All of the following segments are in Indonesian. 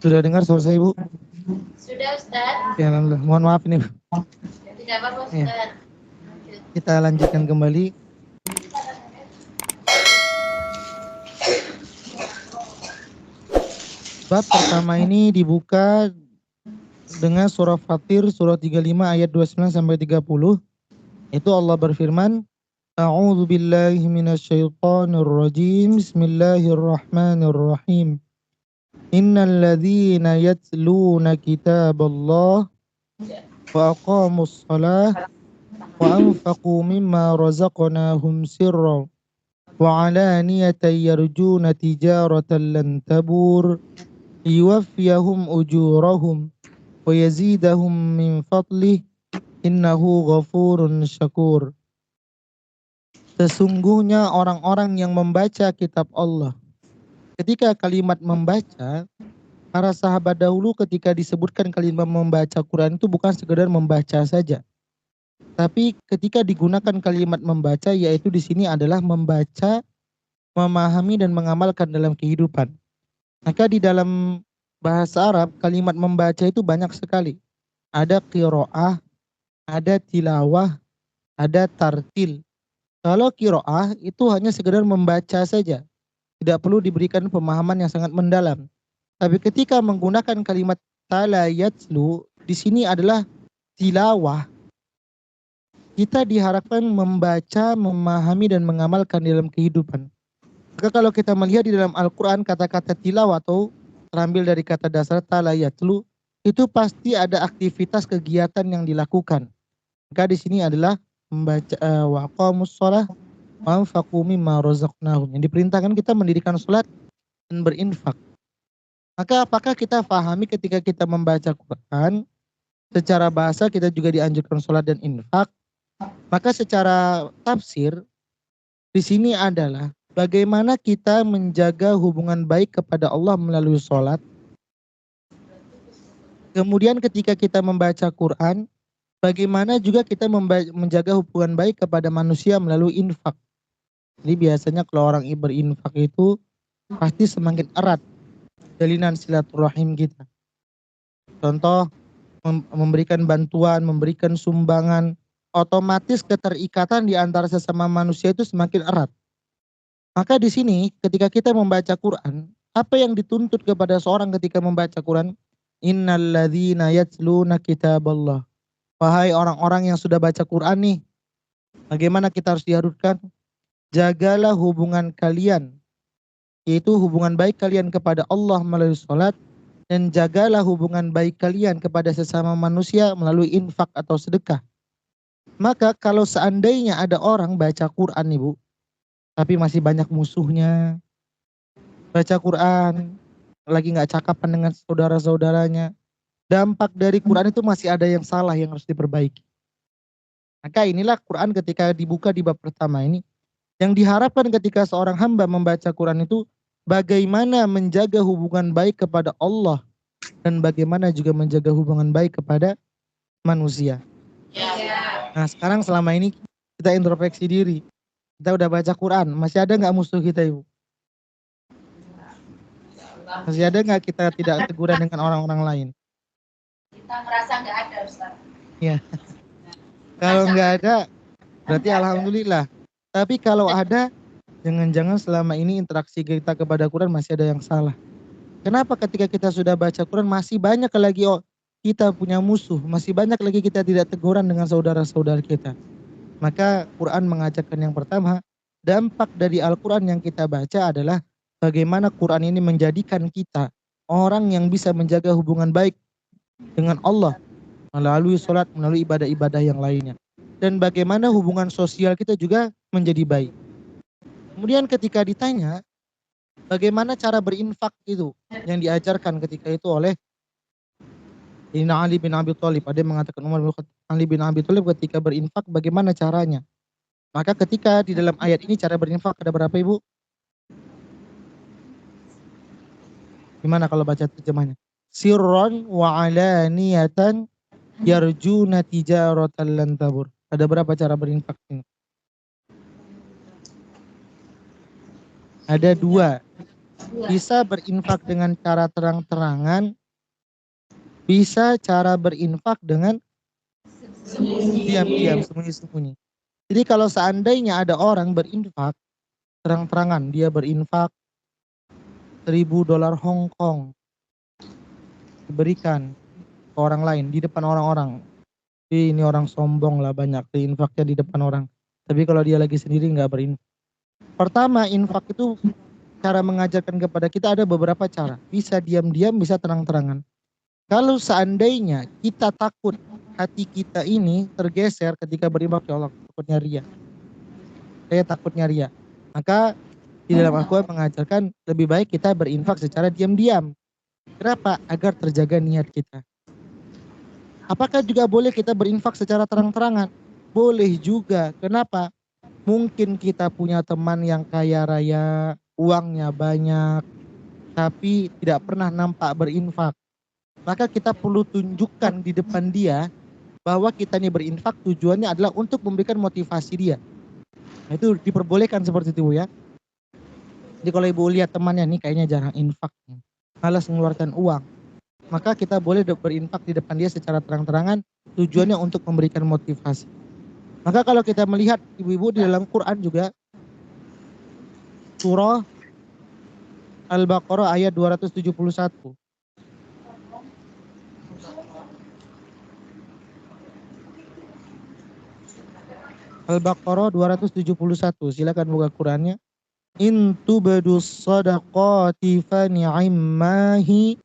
Sudah dengar suara saya, Bu? Sudah, Ustaz. Ya, alhamdulillah. Mohon maaf ini. Tidak apa-apa, Ustaz. Ya. Kita lanjutkan kembali. Bab pertama ini dibuka dengan surah Fatir, surah 35 ayat 29 sampai 30. Itu Allah berfirman, A'udzu billahi minasyaitonir rajim. Bismillahirrahmanirrahim. Innal ladzina yatluna kitaballah wa aqamus shalah wa anfaqu mimma razaqnahum sirran wa alaniyatan yarjuna tijaratan lan tabur liyuwaffiyahum ujurahum wa yazidahum min fadlih innahu ghafurun syakur. Sesungguhnya orang-orang yang membaca kitab Allah. Ketika kalimat membaca, para sahabat dahulu ketika disebutkan kalimat membaca Quran itu bukan sekedar membaca saja. Tapi ketika digunakan kalimat membaca, yaitu di sini adalah membaca, memahami dan mengamalkan dalam kehidupan. Maka di dalam bahasa Arab, kalimat membaca itu banyak sekali. Ada qiraah, ada tilawah, ada tartil. Kalau qiraah itu hanya sekedar membaca saja. Tidak perlu diberikan pemahaman yang sangat mendalam. Tapi ketika menggunakan kalimat tala yatslu, di sini adalah tilawah. Kita diharapkan membaca, memahami dan mengamalkan dalam kehidupan. Maka kalau kita melihat di dalam Al-Quran kata-kata tilawah atau terambil dari kata dasar tala yatslu, itu pasti ada aktivitas kegiatan yang dilakukan. Maka di sini adalah membaca wa aqamus shalah wa anfaqu mimma razaqnahum. Yang diperintahkan kita mendirikan salat dan berinfak. Maka apakah kita pahami ketika kita membaca Quran, secara bahasa kita juga dianjurkan salat dan infak. Maka secara tafsir di sini adalah bagaimana kita menjaga hubungan baik kepada Allah melalui salat. Kemudian ketika kita membaca Quran, bagaimana juga kita menjaga hubungan baik kepada manusia melalui infak. Jadi biasanya kalau orang berinfak itu pasti semakin erat jalinan silaturahim kita. Contoh, memberikan bantuan, memberikan sumbangan, otomatis keterikatan di antara sesama manusia itu semakin erat. Maka di sini ketika kita membaca Quran, apa yang dituntut kepada seorang ketika membaca Quran? Innalladzina yatluna kitaballah. Wahai orang-orang yang sudah baca Quran nih, bagaimana kita harus diharuskan? Jagalah hubungan kalian, yaitu hubungan baik kalian kepada Allah melalui salat, dan jagalah hubungan baik kalian kepada sesama manusia melalui infak atau sedekah. Maka kalau seandainya ada orang baca Quran nih Bu, tapi masih banyak musuhnya, baca Quran, lagi gak cakapan dengan saudara-saudaranya, dampak dari Quran itu masih ada yang salah yang harus diperbaiki. Maka inilah Quran ketika dibuka di bab pertama ini, yang diharapkan ketika seorang hamba membaca Quran itu, bagaimana menjaga hubungan baik kepada Allah dan bagaimana juga menjaga hubungan baik kepada manusia. Nah sekarang selama ini kita introspeksi diri. Kita udah baca Quran, masih ada nggak musuh kita Ibu? Masih ada nggak kita tidak teguran dengan orang-orang lain? Kita merasa nggak ada, Ustaz. Ya. Kalau nggak ada, berarti alhamdulillah. Tapi kalau ada, jangan-jangan selama ini interaksi kita kepada Quran masih ada yang salah. Kenapa ketika kita sudah baca Quran masih banyak lagi kita punya musuh, masih banyak lagi kita tidak teguran dengan saudara-saudara kita. Maka Quran mengajarkan yang pertama, dampak dari Al-Quran yang kita baca adalah bagaimana Quran ini menjadikan kita orang yang bisa menjaga hubungan baik dengan Allah melalui sholat, melalui ibadah-ibadah yang lainnya. Dan bagaimana hubungan sosial kita juga menjadi baik. Kemudian ketika ditanya, bagaimana cara berinfak itu yang diajarkan ketika itu oleh Ali bin Abi Thalib. Ada yang mengatakan Ali bin Abi Thalib ketika berinfak bagaimana caranya. Maka ketika di dalam ayat ini cara berinfak ada berapa Ibu? Gimana kalau baca terjemahnya? Sirron wa alaniyatan yarjuna tijaratan lan tabur. Ada berapa cara berinfak ini? Ada dua. Bisa berinfak dengan cara terang-terangan, bisa cara berinfak dengan diam-diam, sembunyi-sembunyi. Jadi kalau seandainya ada orang berinfak terang-terangan, dia berinfak $1.000 Hong Kong, diberikan ke orang lain di depan orang-orang. Ini orang sombong lah, banyak berinfaknya di depan orang. Tapi kalau dia lagi sendiri nggak berinfak. Pertama, infak itu cara mengajarkan kepada kita ada beberapa cara. Bisa diam-diam, bisa terang-terangan. Kalau seandainya kita takut hati kita ini tergeser ketika berinfak, ya Allah, takutnya ria. Saya takutnya ria. Maka di dalam Al-Quran mengajarkan lebih baik kita berinfak secara diam-diam. Kenapa? Agar terjaga niat kita. Apakah juga boleh kita berinfak secara terang-terangan? Boleh juga. Kenapa? Mungkin kita punya teman yang kaya raya, uangnya banyak, tapi tidak pernah nampak berinfak. Maka kita perlu tunjukkan di depan dia bahwa kita ini berinfak tujuannya adalah untuk memberikan motivasi dia. Nah, itu diperbolehkan seperti itu ya. Jadi kalau ibu lihat temannya nih kayaknya jarang infak, malas mengeluarkan uang, maka kita boleh berinfak di depan dia secara terang-terangan, tujuannya untuk memberikan motivasi. Maka kalau kita melihat ibu-ibu di dalam Quran juga, surah Al-Baqarah ayat 271. Al-Baqarah 271. Silakan buka Qurannya. In tubdus sadaqati fa ni'ammahi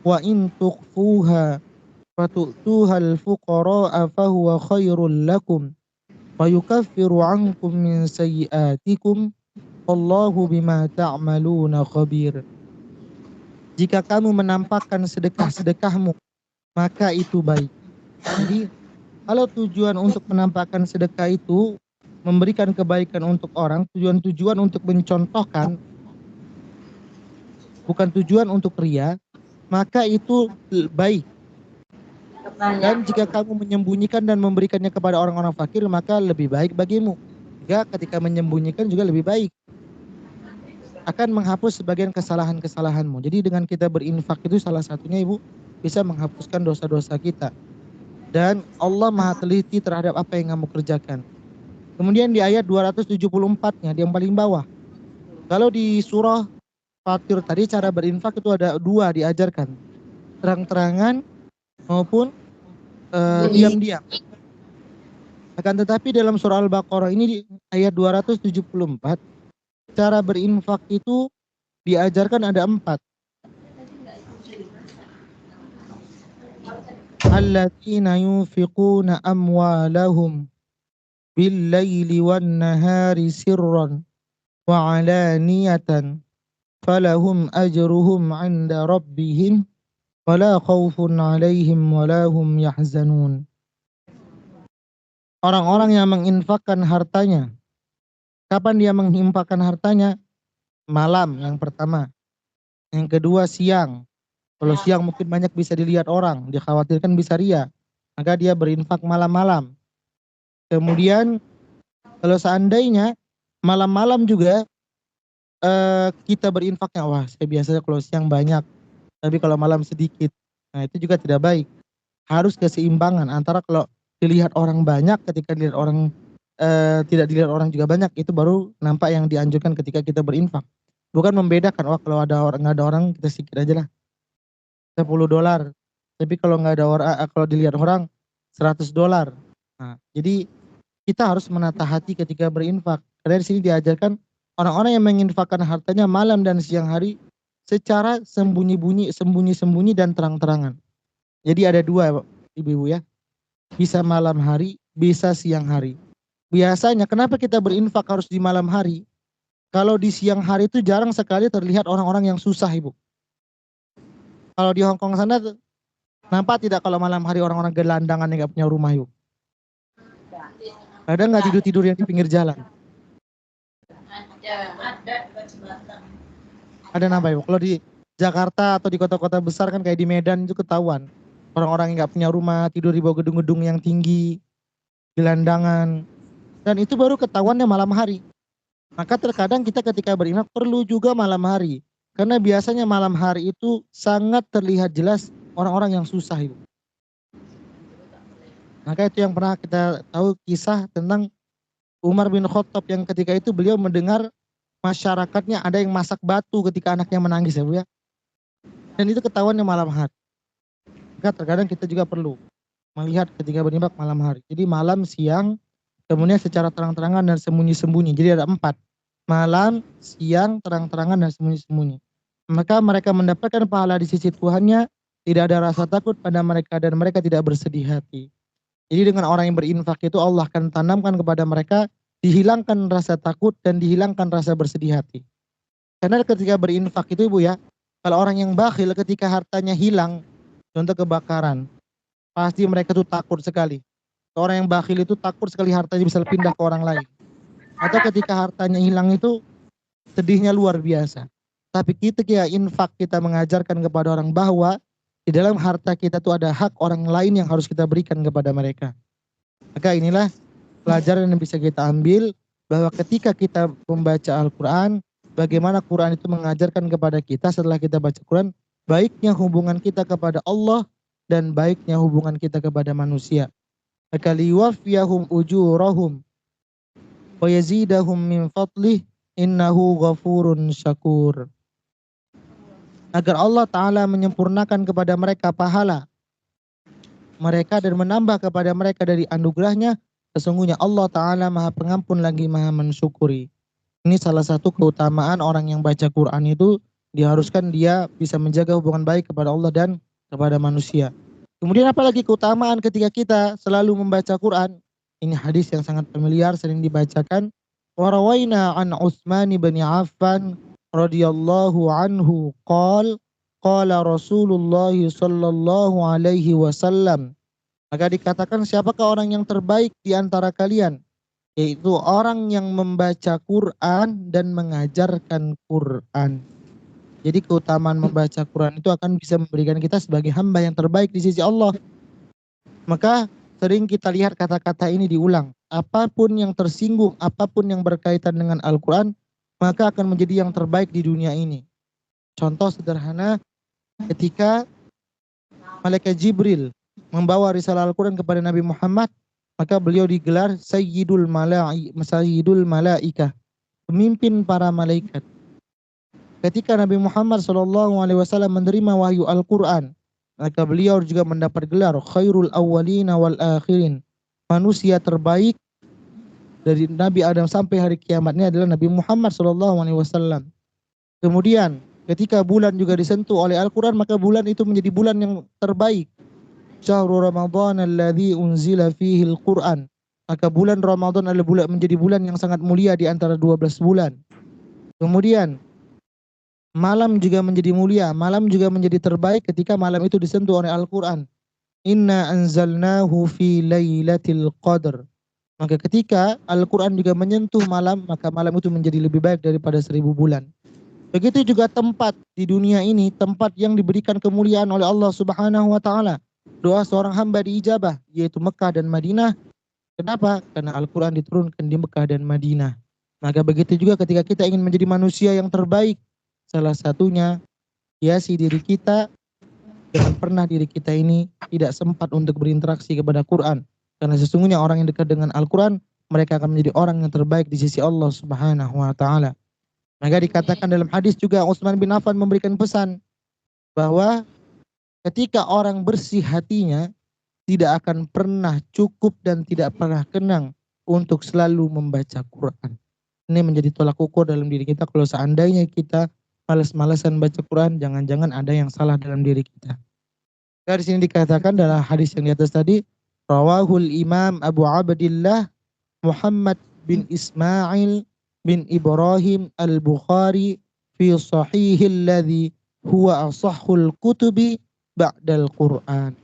wa in tukhfuha fatu'tuhal fuqara'a fahuwa khairul lakum wa yukaffiru 'ankum min sayyi'atikum wallahu bima ta'maluna khabir. Jika kamu menampakkan sedekah-sedekahmu, maka itu baik. Jadi kalau tujuan untuk menampakkan sedekah itu memberikan kebaikan untuk orang, tujuan-tujuan untuk mencontohkan, bukan tujuan untuk ria, maka itu baik. Dan jika kamu menyembunyikan dan memberikannya kepada orang-orang fakir, maka lebih baik bagimu. Jika ketika menyembunyikan juga lebih baik. Akan menghapus sebagian kesalahan-kesalahanmu. Jadi dengan kita berinfak itu salah satunya ibu bisa menghapuskan dosa-dosa kita. Dan Allah maha teliti terhadap apa yang kamu kerjakan. Kemudian di ayat 274-nya, di yang paling bawah. Kalau di surah Fatir tadi cara berinfak itu ada dua diajarkan. Terang-terangan maupun diam-diam. Akan tetapi dalam surah Al-Baqarah ini di ayat 274, cara berinfak itu diajarkan ada 4. Alladzina yunfiquna amwalahum bil-laili wan-nahari sirran wa 'alaniyatan falahum ajruhum 'inda rabbihim wala khaufun 'alaihim wala hum yahzanun. Orang-orang yang menginfakkan hartanya. Kapan dia menginfakkan hartanya? Malam yang pertama. Yang kedua siang. Kalau siang mungkin banyak bisa dilihat orang, dia khawatirkan bisa ria, maka dia berinfak malam-malam. Kemudian kalau seandainya malam-malam juga kita berinfaknya, wah saya biasanya kalau siang banyak, tapi kalau malam sedikit. Nah itu juga tidak baik. Harus keseimbangan antara kalau dilihat orang banyak, ketika dilihat orang tidak dilihat orang juga banyak, itu baru nampak yang dianjurkan ketika kita berinfak. Bukan membedakan, wah kalau ada orang nggak ada orang kita sedikit aja lah. $10. Tapi kalau nggak ada orang, kalau dilihat orang $100. Nah, jadi kita harus menata hati ketika berinfak. Karena di sini diajarkan orang-orang yang menginfakkan hartanya malam dan siang hari secara sembunyi-sembunyi dan terang-terangan. Jadi ada dua ibu-ibu ya. Bisa malam hari, bisa siang hari. Biasanya kenapa kita berinfak harus di malam hari? Kalau di siang hari itu jarang sekali terlihat orang-orang yang susah ibu. Kalau di Hong Kong sana nampak tidak kalau malam hari orang-orang gelandangan yang nggak punya rumah yuk? Ada nggak tidur-tidur yang di pinggir jalan? Ada nampak yuk? Kalau di Jakarta atau di kota-kota besar kan kayak di Medan itu ketahuan. Orang-orang yang nggak punya rumah tidur di bawah gedung-gedung yang tinggi, gelandangan. Dan itu baru ketahuannya malam hari. Maka terkadang kita ketika berinfak perlu juga malam hari. Karena biasanya malam hari itu sangat terlihat jelas orang-orang yang susah, Ibu. Maka itu yang pernah kita tahu kisah tentang Umar bin Khattab yang ketika itu beliau mendengar masyarakatnya ada yang masak batu ketika anaknya menangis, ya Bu ya. Dan itu ketahuannya malam hari. Maka terkadang kita juga perlu melihat ketika beribadah malam hari. Jadi malam, siang, kemudian secara terang-terangan dan sembunyi-sembunyi. Jadi ada 4. Malam, siang, terang-terangan dan sembunyi-sembunyi. Maka mereka mendapatkan pahala di sisi Tuhannya, tidak ada rasa takut pada mereka dan mereka tidak bersedih hati. Jadi dengan orang yang berinfak itu Allah akan tanamkan kepada mereka, dihilangkan rasa takut dan dihilangkan rasa bersedih hati. Karena ketika berinfak itu Ibu ya, kalau orang yang bakhil ketika hartanya hilang, contoh kebakaran, pasti mereka tuh takut sekali. Orang yang bakhil itu takut sekali hartanya bisa pindah ke orang lain. Atau ketika hartanya hilang itu sedihnya luar biasa. Tapi ketika infak kita mengajarkan kepada orang bahwa di dalam harta kita tuh ada hak orang lain yang harus kita berikan kepada mereka. Maka inilah pelajaran yang bisa kita ambil bahwa ketika kita membaca Al-Quran, bagaimana Quran itu mengajarkan kepada kita setelah kita baca Quran, baiknya hubungan kita kepada Allah dan baiknya hubungan kita kepada manusia. Maka liwafiyahum ujurahum wa yazidahum min fadlih innahu ghafurun syakur. Agar Allah Ta'ala menyempurnakan kepada mereka pahala mereka dan menambah kepada mereka dari anugerahnya, sesungguhnya Allah Ta'ala maha pengampun lagi maha mensyukuri. Ini salah satu keutamaan orang yang baca Quran itu, diharuskan dia bisa menjaga hubungan baik kepada Allah dan kepada manusia. Kemudian apalagi keutamaan ketika kita selalu membaca Quran. Ini hadis yang sangat familiar, sering dibacakan. Warawaina an Utsman bin Affan radhiyallahu anhu qala Rasulullah sallallahu alaihi wasallam. Maka dikatakan siapakah orang yang terbaik di antara kalian? Yaitu orang yang membaca Quran dan mengajarkan Quran. Jadi keutamaan membaca Quran itu akan bisa memberikan kita sebagai hamba yang terbaik di sisi Allah. Maka sering kita lihat kata-kata ini diulang. Apapun yang tersinggung, apapun yang berkaitan dengan Al-Quran, maka akan menjadi yang terbaik di dunia ini. Contoh sederhana, ketika Malaikat Jibril membawa risalah Al-Quran kepada Nabi Muhammad, maka beliau digelar Sayyidul Malaikah, pemimpin para malaikat. Ketika Nabi Muhammad SAW menerima wahyu Al-Quran, maka beliau juga mendapat gelar Khairul Awwalina wal Akhirin. Manusia terbaik dari Nabi Adam sampai hari kiamatnya adalah Nabi Muhammad SAW. Kemudian ketika bulan juga disentuh oleh Al-Quran, maka bulan itu menjadi bulan yang terbaik. Syahrul Ramadan alladzi unzila fihi al-Quran. Maka bulan Ramadan adalah menjadi bulan yang sangat mulia di antara 12 bulan. Kemudian malam juga menjadi mulia, malam juga menjadi terbaik ketika malam itu disentuh oleh Al-Quran. Inna anzalnahu fi lailatul qadr. Maka ketika Al-Quran juga menyentuh malam, maka malam itu menjadi lebih baik daripada 1000 bulan. Begitu juga tempat di dunia ini, tempat yang diberikan kemuliaan oleh Allah Subhanahu wa Ta'ala. Doa seorang hamba diijabah, yaitu Mekah dan Madinah. Kenapa? Karena Al-Quran diturunkan di Mekah dan Madinah. Maka begitu juga ketika kita ingin menjadi manusia yang terbaik, salah satunya hiasi diri kita, jangan pernah diri kita ini tidak sempat untuk berinteraksi kepada Quran. Karena sesungguhnya orang yang dekat dengan Al-Quran, mereka akan menjadi orang yang terbaik di sisi Allah Subhanahu wa Ta'ala. Maka dikatakan dalam hadis juga Utsman bin Affan memberikan pesan bahwa ketika orang bersih hatinya, tidak akan pernah cukup dan tidak pernah kenang untuk selalu membaca Quran. Ini menjadi tolak ukur dalam diri kita. Kalau seandainya kita malas-malasan baca Quran, jangan-jangan ada yang salah dalam diri kita. Di sini dikatakan dalam hadis yang di atas tadi, rawahul Imam Abu Abdillah Muhammad bin Ismail bin Ibrahim al-Bukhari fi sahihil ladzi huwa asahhul kutubi ba'dal Quran.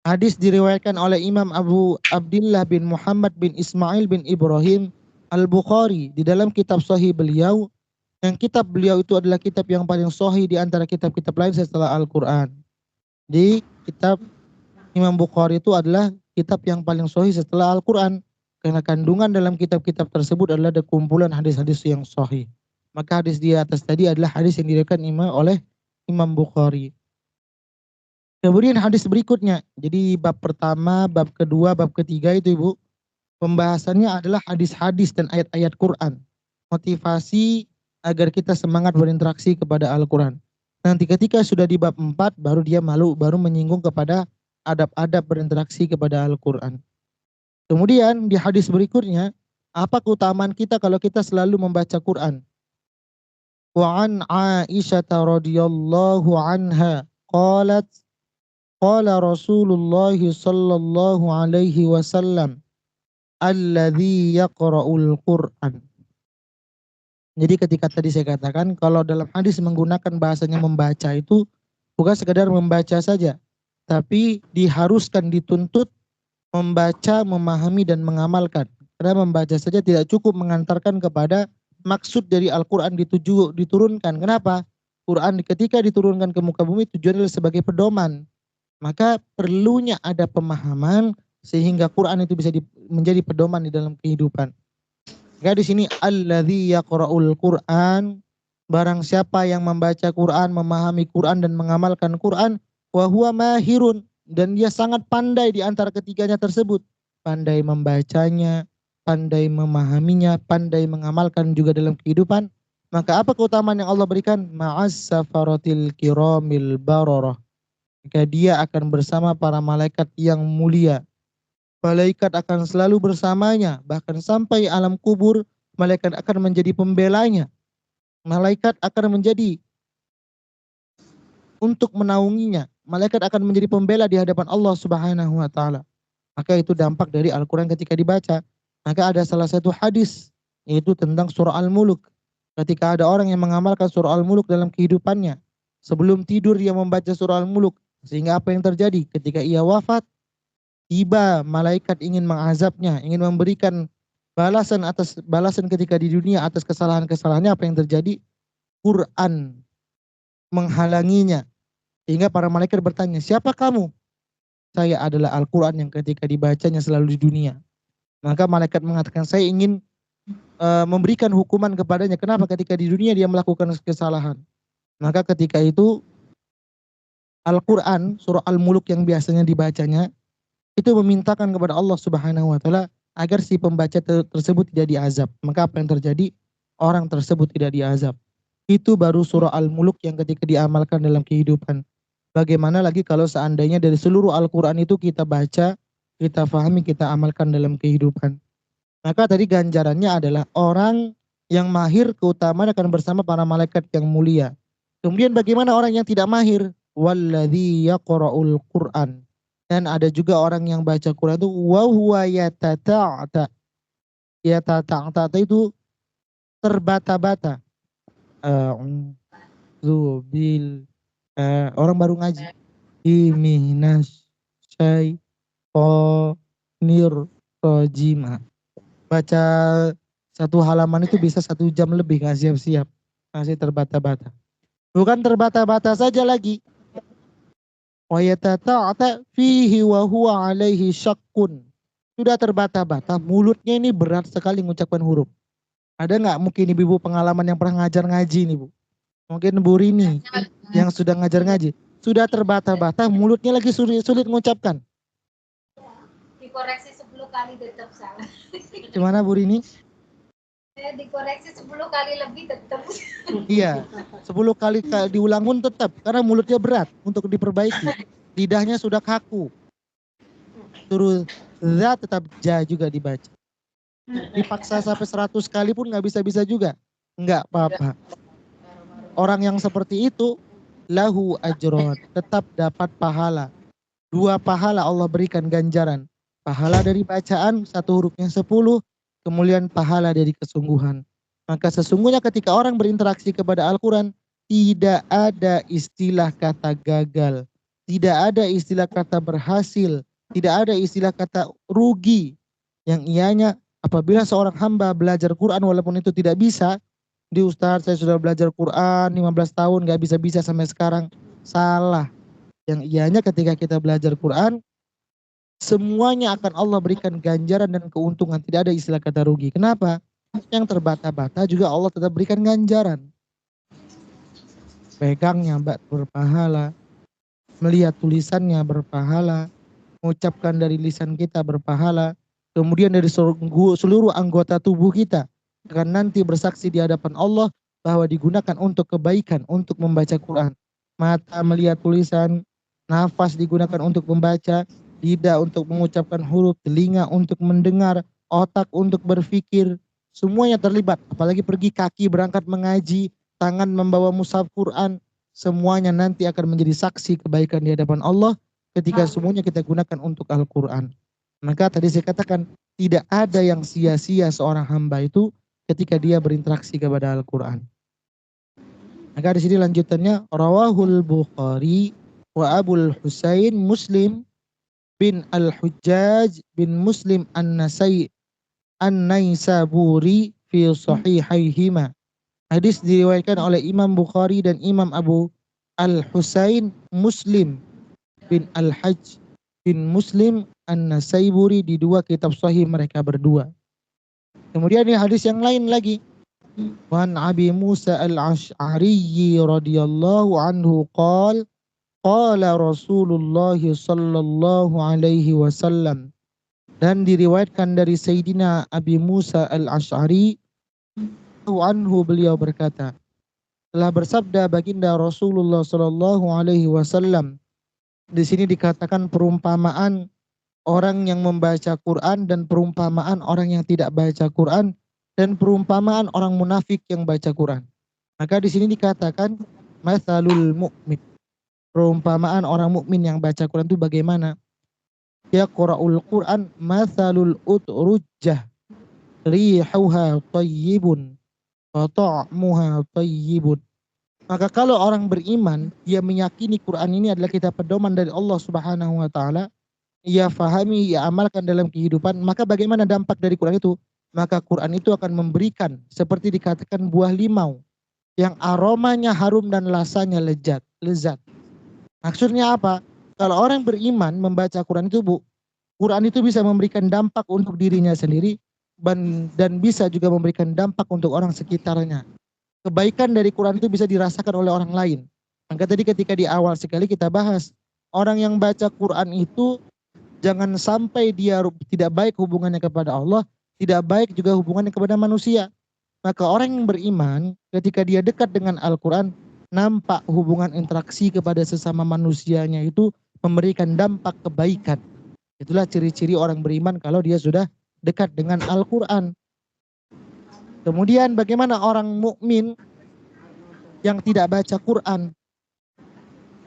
Hadis diriwayatkan oleh Imam Abu Abdillah bin Muhammad bin Ismail bin Ibrahim al-Bukhari di dalam kitab sahih beliau, yang kitab beliau itu adalah kitab yang paling sahih di antara kitab-kitab lain setelah Al-Quran. Di kitab Imam Bukhari itu adalah kitab yang paling sahih setelah Al-Quran, karena kandungan dalam kitab-kitab tersebut adalah kumpulan hadis-hadis yang sahih. Maka hadis di atas tadi adalah hadis yang diriwayatkan oleh Imam Bukhari. Kemudian hadis berikutnya. Jadi bab pertama, bab kedua, bab ketiga itu Ibu, pembahasannya adalah hadis-hadis dan ayat-ayat Quran. Motivasi agar kita semangat berinteraksi kepada Al-Quran. Nanti ketika sudah di bab 4, baru menyinggung kepada adab-adab berinteraksi kepada Al-Quran. Kemudian di hadis berikutnya, apa keutamaan kita kalau kita selalu membaca Quran? Wa an Aisyah radhiyallahu anha qalat qala Rasulullah sallallahu alaihi wasallam alladzi yaqra'ul Qur'an. Jadi ketika tadi saya katakan kalau dalam hadis menggunakan bahasanya membaca itu bukan sekedar membaca saja, tapi diharuskan dituntut membaca, memahami dan mengamalkan. Karena membaca saja tidak cukup mengantarkan kepada maksud dari Al-Qur'an diturunkan. Kenapa? Quran ketika diturunkan ke muka bumi tujuannya sebagai pedoman. Maka perlunya ada pemahaman sehingga Quran itu bisa menjadi pedoman di dalam kehidupan. Maka di sini alladzi yaqra'ul Qur'an, barang siapa yang membaca Quran, memahami Quran dan mengamalkan Quran, wa huwa mahirun, dan dia sangat pandai di antara ketiganya tersebut. Pandai membacanya, pandai memahaminya, pandai mengamalkan juga dalam kehidupan. Maka apa keutamaan yang Allah berikan? Ma'as safaratil kiramil bararah. Maka dia akan bersama para malaikat yang mulia. Malaikat akan selalu bersamanya. Bahkan sampai alam kubur, malaikat akan menjadi pembelanya. Malaikat akan menjadi untuk menaunginya. Malaikat akan menjadi pembela di hadapan Allah Subhanahu wa taala. Maka itu dampak dari Al-Quran ketika dibaca. Maka ada salah satu hadis, yaitu tentang surah Al-Muluk. Ketika ada orang yang mengamalkan surah Al-Muluk dalam kehidupannya, sebelum tidur dia membaca surah Al-Muluk, sehingga apa yang terjadi? Ketika ia wafat, tiba malaikat ingin mengazabnya, ingin memberikan balasan ketika di dunia atas kesalahan-kesalahannya. Apa yang terjadi? Quran menghalanginya. Sehingga para malaikat bertanya, siapa kamu? Saya adalah Al-Quran yang ketika dibacanya selalu di dunia. Maka malaikat mengatakan, saya ingin memberikan hukuman kepadanya. Kenapa? Ketika di dunia dia melakukan kesalahan. Maka ketika itu Al-Quran, surah Al-Muluk yang biasanya dibacanya, itu memintakan kepada Allah Subhanahu wa taala agar si pembaca tersebut tidak diazab. Maka apa yang terjadi? Orang tersebut tidak diazab. Itu baru surah Al-Muluk yang ketika diamalkan dalam kehidupan. Bagaimana lagi kalau seandainya dari seluruh Al-Quran itu kita baca, kita fahami, kita amalkan dalam kehidupan. Maka tadi ganjarannya adalah orang yang mahir keutamaan akan bersama para malaikat yang mulia. Kemudian bagaimana orang yang tidak mahir? Walladzi yaqra'ul Qur'an. Dan ada juga orang yang baca Quran itu wa huwa yatata'ta. Yatata'ta itu terbata-bata. Zubil orang baru ngaji. Iminas syaitonir rajim. Baca satu halaman itu bisa 1 jam lebih, nggak siap-siap, masih terbata-bata. Bukan terbata-bata saja lagi. Wa yatata'ta fihi wa huwa alaihi syakkun. Sudah terbata-bata, mulutnya ini berat sekali mengucapkan huruf. Ada nggak mungkin ibu pengalaman yang pernah ngajar ngaji nih Bu? Mungkin Bu Rini yang sudah ngajar ngaji. Sudah terbata-bata, mulutnya lagi sulit mengucapkan. Dikoreksi 10 kali tetap salah. Gimana Bu Rini? Dikoreksi 10 kali lebih tetap. Iya, 10 kali diulang pun tetap. Karena mulutnya berat untuk diperbaiki. Lidahnya sudah kaku. Suruh za tetap ja juga dibaca. Dipaksa sampai 100 kali pun nggak bisa-bisa juga. Enggak apa-apa. Orang yang seperti itu lahu ajron, tetap dapat pahala. 2 pahala Allah berikan ganjaran. Pahala dari bacaan 1 hurufnya 10, kemudian pahala dari kesungguhan. Maka sesungguhnya ketika orang berinteraksi kepada Al-Quran, tidak ada istilah kata gagal, tidak ada istilah kata berhasil, tidak ada istilah kata rugi. Yang ianya apabila seorang hamba belajar Quran walaupun itu tidak bisa, di Ustaz saya sudah belajar Quran 15 tahun gak bisa-bisa sampai sekarang. Salah. Yang ianya ketika kita belajar Quran, semuanya akan Allah berikan ganjaran dan keuntungan. Tidak ada istilah kata rugi. Kenapa? yang terbata-bata juga Allah tetap berikan ganjaran. Pegangnya berpahala, melihat tulisannya berpahala, mengucapkan dari lisan kita berpahala, kemudian dari seluruh anggota tubuh kita akan nanti bersaksi di hadapan Allah bahwa digunakan untuk kebaikan, untuk membaca Quran. Mata melihat tulisan, nafas digunakan untuk membaca, lidah untuk mengucapkan huruf, telinga untuk mendengar, otak untuk berpikir, semuanya terlibat. Apalagi pergi kaki berangkat mengaji, tangan membawa mushaf Quran, semuanya nanti akan menjadi saksi kebaikan di hadapan Allah ketika semuanya kita gunakan untuk Al-Quran. Maka tadi saya katakan tidak ada yang sia-sia seorang hamba itu ketika dia berinteraksi kepada Al-Quran. Maka di sini lanjutannya rawahul Bukhari wa Abul Husain Muslim bin Al-Hujjaj bin Muslim An-Naisaburi fi sahihaihima. Hadis diriwayatkan oleh Imam Bukhari dan Imam Abu Al-Husain Muslim bin Al-Hajj bin Muslim An-Nasaiburi di dua kitab sahih mereka berdua. Kemudian ini hadis yang lain lagi. Wan Abi Musa Al-Ash'ari radhiyallahu anhu qala Rasulullah sallallahu alaihi wasallam. Dan diriwayatkan dari Sayyidina Abi Musa Al-Ash'ari anhu, beliau berkata, telah bersabda baginda Rasulullah sallallahu alaihi wasallam. Di sini dikatakan perumpamaan orang yang membaca Quran dan perumpamaan orang yang tidak baca Quran dan perumpamaan orang munafik yang baca Quran. Maka di sini dikatakan mathalul mu'min. Perumpamaan orang mukmin yang baca Quran itu bagaimana? Yaqra'ul Quran mathalul utrujjah rihuha tayyibun wa ta'muha tayyibun. Maka kalau orang beriman, dia meyakini Quran ini adalah kitab pedoman dari Allah Subhanahu wa taala, ia fahami, ia amalkan dalam kehidupan, maka bagaimana dampak dari Quran itu? Maka Quran itu akan memberikan seperti dikatakan buah limau yang aromanya harum dan rasanya lezat. Maksudnya apa? Kalau orang beriman membaca Quran itu, Quran itu bisa memberikan dampak untuk dirinya sendiri dan bisa juga memberikan dampak untuk orang sekitarnya. Kebaikan dari Quran itu bisa dirasakan oleh orang lain. Maka tadi ketika di awal sekali kita bahas, orang yang baca Quran itu jangan sampai dia tidak baik hubungannya kepada Allah, tidak baik juga hubungannya kepada manusia. Maka orang yang beriman ketika dia dekat dengan Al-Quran, nampak hubungan interaksi kepada sesama manusianya itu memberikan dampak kebaikan. Itulah ciri-ciri orang beriman kalau dia sudah dekat dengan Al-Quran. Kemudian bagaimana orang mukmin yang tidak baca Quran?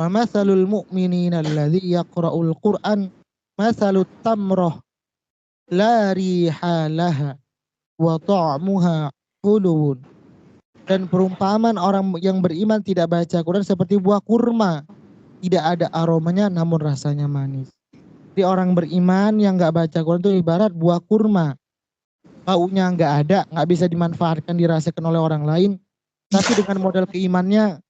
Wa matsalul mu'minina alladzi yaqra'ul Qur'an matsalut tamrah la riha laha wa ta'muha hulun. Dan perumpamaan orang yang beriman tidak baca Quran seperti buah kurma, tidak ada aromanya namun rasanya manis. Jadi orang beriman yang nggak baca Quran itu ibarat buah kurma, baunya nggak ada, nggak bisa dimanfaatkan, dirasakan oleh orang lain, tapi dengan modal keimannya,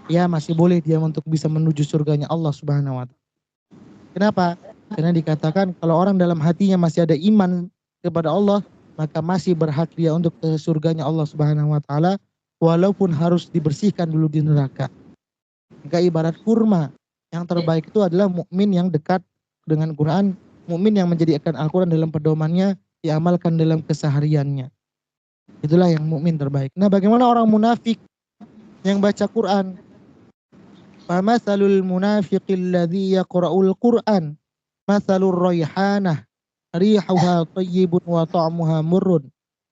ya masih boleh dia untuk bisa menuju surganya Allah Subhanahu wa Ta'ala. Kenapa? Karena dikatakan kalau orang dalam hatinya masih ada iman kepada Allah, maka masih berhak dia untuk ke surganya Allah Subhanahu wa Ta'ala, walaupun harus dibersihkan dulu di neraka. Maka ibarat kurma, yang terbaik itu adalah mukmin yang dekat dengan Quran, mukmin yang menjadikan Al-Quran dalam pedomannya, diamalkan dalam kesehariannya. Itulah yang mukmin terbaik. Nah, bagaimana orang munafik yang baca Quran? Famatsalul munafiqil ladzi yaqra'ul Qur'an matsalur raihanah rihuha thayyibun wa ta'muha murrun.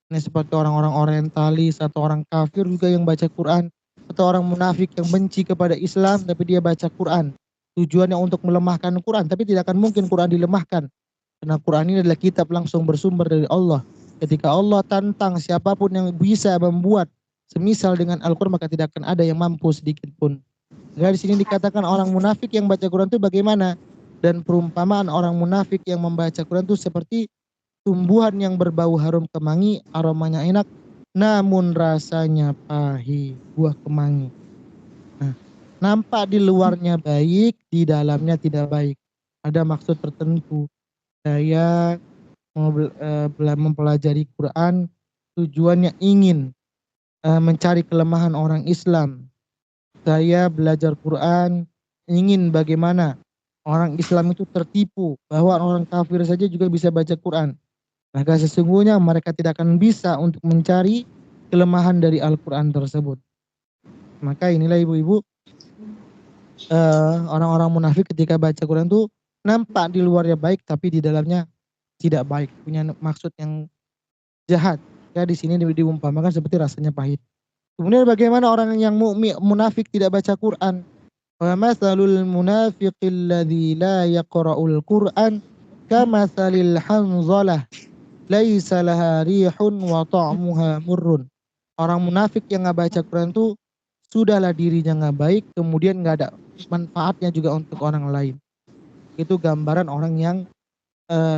Ini seperti orang-orang orientalis atau orang kafir juga yang baca Quran, atau orang munafik yang benci kepada Islam tapi dia baca Quran. Tujuannya untuk melemahkan Quran, tapi tidak akan mungkin Quran dilemahkan. Karena Quran ini adalah kitab langsung bersumber dari Allah. Ketika Allah tantang siapapun yang bisa membuat semisal dengan Al-Quran, maka tidak akan ada yang mampu sedikit pun. Jadi di sini dikatakan orang munafik yang baca Quran itu bagaimana? Dan perumpamaan orang munafik yang membaca Quran itu seperti tumbuhan yang berbau harum kemangi, aromanya enak, namun rasanya pahit, buah kemangi. Nah, nampak di luarnya baik, di dalamnya tidak baik. Ada maksud tertentu. Saya mau mempelajari Quran, tujuannya ingin mencari kelemahan orang Islam. Saya belajar Quran ingin bagaimana orang Islam itu tertipu bahwa orang kafir saja juga bisa baca Quran. Maka sesungguhnya mereka tidak akan bisa untuk mencari kelemahan dari Al-Quran tersebut. Maka inilah ibu-ibu, orang-orang munafik ketika baca Quran itu nampak di luarnya baik tapi di dalamnya tidak baik, punya maksud yang jahat. Ya di sini diumpamakan seperti rasanya pahit. Kemudian bagaimana orang yang munafik tidak baca Quran? Wa mathalul munafiqil ladzi la yaqra'ul Qur'an kamathalil hanzalah laisa laha rihun wa ta'muha murrun. Orang munafik yang nggak baca Quran tuh sudahlah dirinya nggak baik, kemudian nggak ada manfaatnya juga untuk orang lain. Itu gambaran orang yang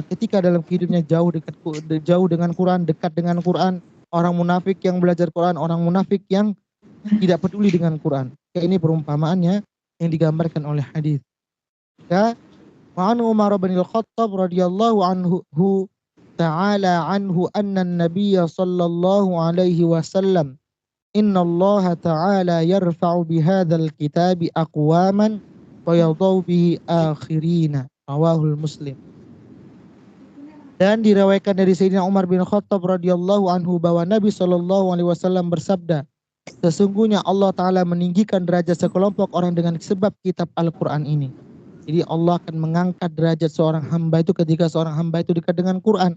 ketika dalam hidupnya jauh dengan Quran, dekat dengan Quran. Orang munafik yang belajar Quran, orang munafik yang tidak peduli dengan Quran. Kayak ini perumpamaannya yang digambarkan oleh hadis. Ya, wa an Umar bin Al-Khattab radhiyallahu anhu ta'ala anhu anna an-nabiy sallallahu alaihi wasallam inna Allah ta'ala yarfa'u bihadzal kitabi aqwaman wa yadhau bihi akhirina. Rawahul Muslim. Dan diriwayatkan dari Sayyidina Umar bin Khattab radhiyallahu anhu bahwa Nabi sallallahu alaihi wasallam bersabda, sesungguhnya Allah Ta'ala meninggikan derajat sekelompok orang dengan sebab kitab Al-Quran ini. Jadi Allah akan mengangkat derajat seorang hamba itu ketika seorang hamba itu dekat dengan Quran.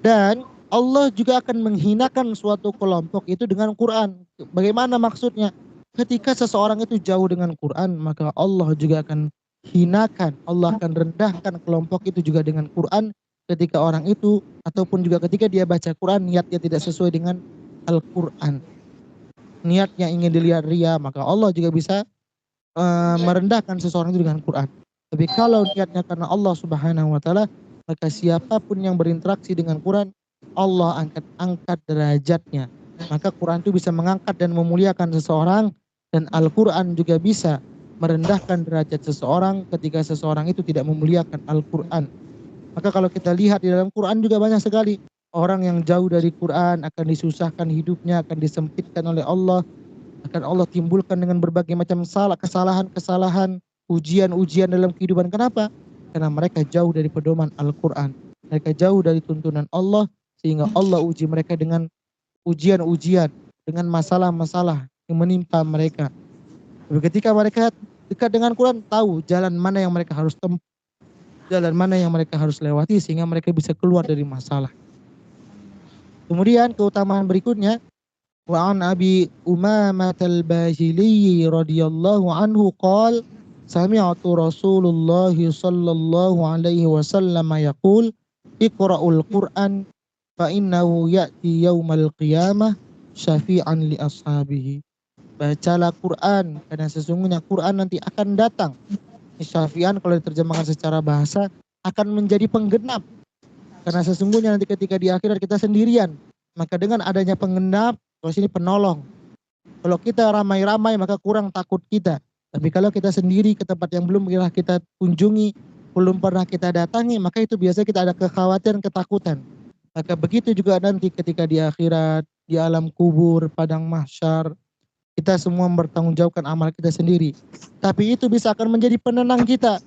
Dan Allah juga akan menghinakan suatu kelompok itu dengan Quran. Bagaimana maksudnya? Ketika seseorang itu jauh dengan Quran, maka Allah juga akan hinakan, Allah akan rendahkan kelompok itu juga dengan Quran. Ketika orang itu ataupun juga ketika dia baca Quran niatnya tidak sesuai dengan Al-Quran, niatnya ingin dilihat ria, maka Allah juga bisa merendahkan seseorang itu dengan Quran. Tapi kalau niatnya karena Allah Subhanahu wa taala, maka siapapun yang berinteraksi dengan Quran, Allah angkat derajatnya. Maka Quran itu bisa mengangkat dan memuliakan seseorang, dan Al-Quran juga bisa merendahkan derajat seseorang ketika seseorang itu tidak memuliakan Al-Quran. Maka kalau kita lihat di dalam Quran juga banyak sekali orang yang jauh dari Quran akan disusahkan hidupnya, akan disempitkan oleh Allah, akan Allah timbulkan dengan berbagai macam kesalahan-kesalahan, ujian-ujian dalam kehidupan. Kenapa? Karena mereka jauh dari pedoman Al-Quran. Mereka jauh dari tuntunan Allah, sehingga Allah uji mereka dengan ujian-ujian, dengan masalah-masalah yang menimpa mereka. Tapi ketika mereka dekat dengan Quran, tahu jalan mana yang mereka harus tempuh, jalan mana yang mereka harus lewati sehingga mereka bisa keluar dari masalah. Kemudian keutamaan berikutnya, wa an Abi Umamah al-Bahili radhiyallahu anhu qala sami'tu Rasulullah sallallahu alaihi wasallam yaqul iqra'ul Qur'an fa innahu ya'ti yaumal qiyamah syafi'an li ashabihi. Bacalah Quran karena sesungguhnya Quran nanti akan datang. Syafi'an kalau diterjemahkan secara bahasa akan menjadi penggenap. Karena sesungguhnya nanti ketika di akhirat kita sendirian, maka dengan adanya penggenap, kalau sini penolong. Kalau kita ramai-ramai maka kurang takut kita. Tapi kalau kita sendiri ke tempat yang belum pernah kita kunjungi, belum pernah kita datangi, maka itu biasanya kita ada kekhawatiran, ketakutan. Maka begitu juga nanti ketika di akhirat, di alam kubur, padang mahsyar, kita semua mempertanggungjawabkan amal kita sendiri. Tapi itu bisa akan menjadi penenang kita.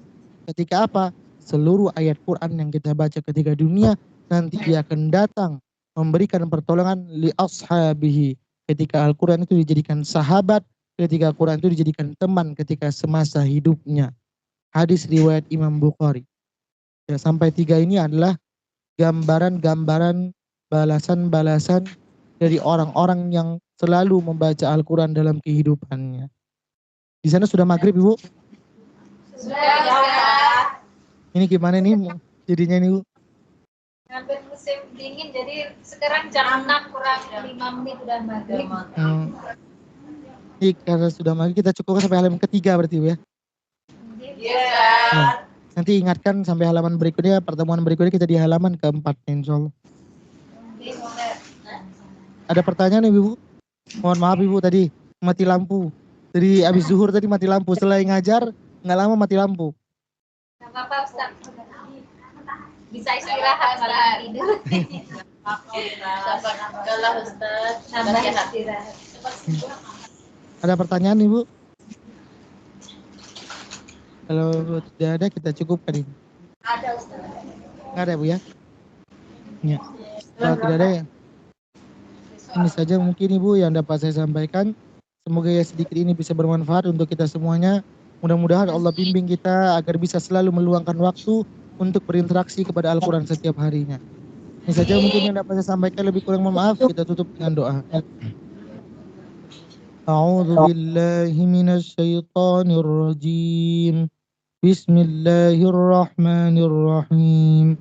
Ketika apa? Seluruh ayat Quran yang kita baca ketika dunia, nanti dia akan datang memberikan pertolongan li ashabihi. Ketika Al-Quran itu dijadikan sahabat, ketika Al-Quran itu dijadikan teman ketika semasa hidupnya. Hadis riwayat Imam Bukhari. Ya, sampai 3 ini adalah gambaran-gambaran balasan-balasan dari orang-orang yang selalu membaca Al-Quran dalam kehidupannya. Di sana sudah maghrib, Ibu? Sudah. Ini gimana nih jadinya nih, Bu? Hampir musim dingin, jadi sekarang jam 6 kurang 5 menit udah maghrib. Ini karena sudah maghrib kita cukupkan sampai halaman ketiga berarti, Bu ya? Iya. Nanti ingatkan sampai halaman berikutnya, pertemuan berikutnya kita di halaman keempat, insya Allah. Ada pertanyaan nih, Bu? Mohon maaf Ibu tadi mati lampu. Jadi habis zuhur tadi mati lampu. Setelah ngajar nggak lama mati lampu. Gak apa-apa Ustaz. Bisa istirahat malam tidur. Ada pertanyaan Ibu? Kalau tidak ada kita cukupkan ini. Ada Ustaz. Nggak ada Bu ya? Ya. Kalau tidak ada ya. Ini saja mungkin Ibu yang dapat saya sampaikan. Semoga ya sedikit ini bisa bermanfaat untuk kita semuanya. Mudah-mudahan Allah bimbing kita agar bisa selalu meluangkan waktu untuk berinteraksi kepada Al-Quran setiap harinya. Ini saja mungkin yang dapat saya sampaikan, lebih kurang mohon maaf. Kita tutup dengan doa. A'udzu billahi minasy syaithanir rajim. Bismillahirrahmanirrahim.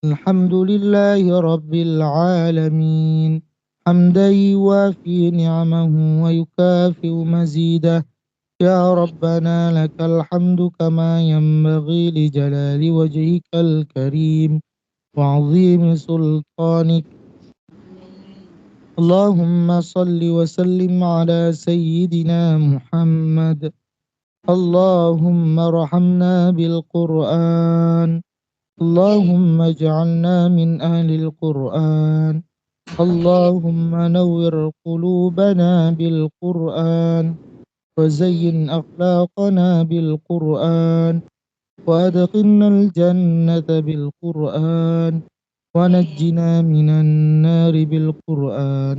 Alhamdulillahi rabbil alamin. حمدا يوافي نعمه ويكافئ مزيده يا ربنا لك الحمد كما ينبغي لجلال وجهك الكريم وعظيم سلطانك اللهم صل وسلم على سيدنا محمد اللهم ارحمنا بالقرآن اللهم اجعلنا من أهل القرآن اللهم نور قلوبنا بالقرآن وزين أخلاقنا بالقرآن وأدخلنا الجنة بالقرآن ونجنا من النار بالقرآن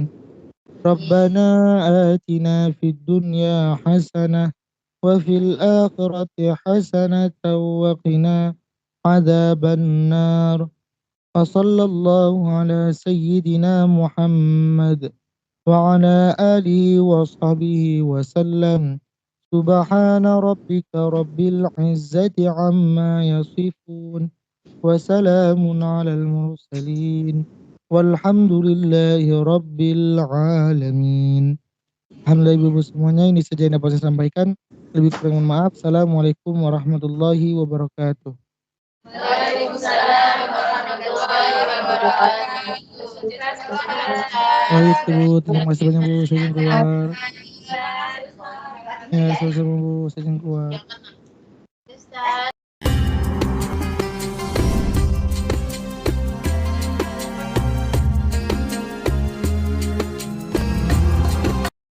ربنا آتنا في الدنيا حسنة وفي الآخرة حسنة وقنا عذاب النار وصلى الله على سيدنا محمد وعلى آله وصحبه وسلم سبحان ربك رب العزة عما يصفون وسلام على المرسلين والحمد لله رب العالمين. Alhamdulillah Ibu semuanya, ini saja yang dapat saya sampaikan. Lebih kurang mohon maaf. Assalamualaikum warahmatullahi wabarakatuh. Waalaikumsalam warahmatullahi wabarakatuh. Baik Ibu, terima kasih banyak Bu. Saya izin keluar. Ya, sama-sama Bu. Saya izin keluar.